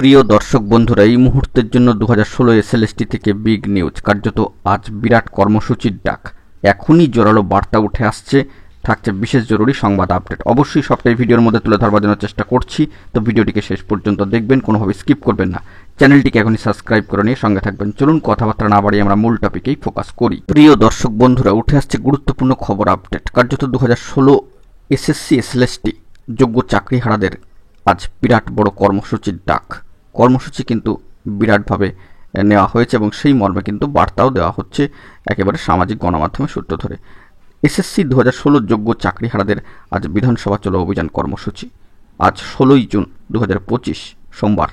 প্রিয় দর্শক বন্ধুরা, এই মুহূর্তের জন্য 2016 এসএলএসটি থেকে বিগ নিউজ। কার্যত আজ বিরাট কর্মসূচির ডাক। এখনই জোরালো বার্তা উঠে আসছে, থাকছে বিশেষ জরুরি সংবাদ আপডেট। অবশ্যই সবটাই ভিডিওর মধ্যে তুলে ধরবার জন্য চেষ্টা করছি, তো ভিডিওটিকে শেষ পর্যন্ত দেখবেন, কোনোভাবে স্কিপ করবেন না। চ্যানেলটিকে এখনই সাবস্ক্রাইব করে নিয়ে সঙ্গে থাকবেন। চলুন কথাবার্তা না বাড়িয়ে আমরা মূল টপিকেই ফোকাস করি। প্রিয় দর্শক বন্ধুরা, উঠে আসছে গুরুত্বপূর্ণ খবর আপডেট। কার্যত 2016 এসএসসি এসএলএসটি যোগ্য চাকরিহারাদের আজ বিরাট বড় কর্মসূচির ডাক। কর্মসূচি কিন্তু বিরাটভাবে নেওয়া হয়েছে এবং সেই মর্মে কিন্তু বার্তাও দেওয়া হচ্ছে একেবারে সামাজিক গণমাধ্যমে সূত্র ধরে। এসএসসি 2016 যোগ্য চাকরিহারাদের আজ বিধানসভা চলো অভিযান কর্মসূচি। আজ 16ই জুন 2025 সোমবার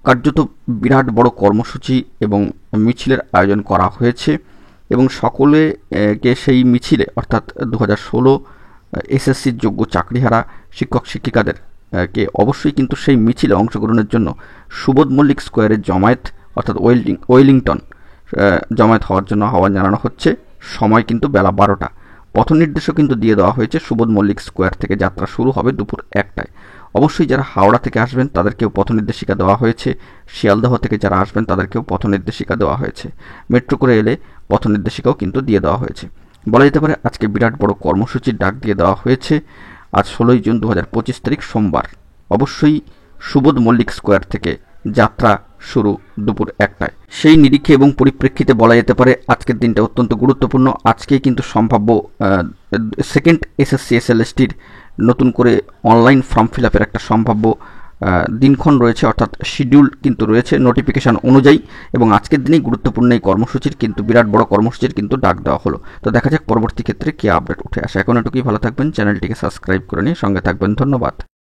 কার্যত বিরাট বড় কর্মসূচি এবং মিছিলের আয়োজন করা হয়েছে এবং সকলেকে সেই মিছিলে অর্থাৎ 2016 এসএসসির যোগ্য চাকরিহারা শিক্ষক শিক্ষিকাদের কে অবশ্যই কিন্তু সেই মিছিলে অংশগ্রহণের জন্য সুবোধ মল্লিক স্কোয়ারে জমায়েত অর্থাৎ ওয়েলিংটন জমায়েত হওয়ার জন্য আহ্বান জানানো হচ্ছে। সময় কিন্তু বেলা 12টা। পথ নির্দেশও কিন্তু দিয়ে দেওয়া হয়েছে। সুবোধ মল্লিক স্কোয়ার থেকে যাত্রা শুরু হবে দুপুর 1টায়। অবশ্যই যারা হাওড়া থেকে আসবেন তাদেরকেও পথ নির্দেশিকা দেওয়া হয়েছে। শিয়ালদহ থেকে যারা আসবেন তাদেরকেও পথ নির্দেশিকা দেওয়া হয়েছে। মেট্রো করে এলে পথ নির্দেশিকাও কিন্তু দিয়ে দেওয়া হয়েছে। বলা যেতে পারে আজকে বিরাট বড় কর্মসূচির ডাক দিয়ে দেওয়া হয়েছে। আজ 16ই জুন 2025 তারিখ সোমবার। অবশ্যই সুবোধ মল্লিক স্কোয়ার থেকে যাত্রা শুরু দুপুর 1টায়। সেই নিরিখে এবং পরিপ্রেক্ষিতে বলা যেতে পারে আজকের দিনটা অত্যন্ত গুরুত্বপূর্ণ। আজকেই কিন্তু সম্ভাব্য সেকেন্ড এসএসসি এসএলএসটির নতুন করে অনলাইন ফর্ম ফিল আপের একটা সম্ভাব্য দিনক্ষণ রয়েছে, অর্থাৎ শিডিউল কিন্তু রয়েছে নোটিফিকেশান অনুযায়ী, এবং আজকের দিনেই গুরুত্বপূর্ণ এই কর্মসূচির কিন্তু বিরাট বড় কর্মসূচির কিন্তু ডাক দেওয়া হলো। তো দেখা যাক পরবর্তী ক্ষেত্রে কী আপডেট উঠে আসে। এখন এটুকুই, ভালো থাকবেন, চ্যানেলটিকে সাবস্ক্রাইব করে নিয়ে সঙ্গে থাকবেন। ধন্যবাদ।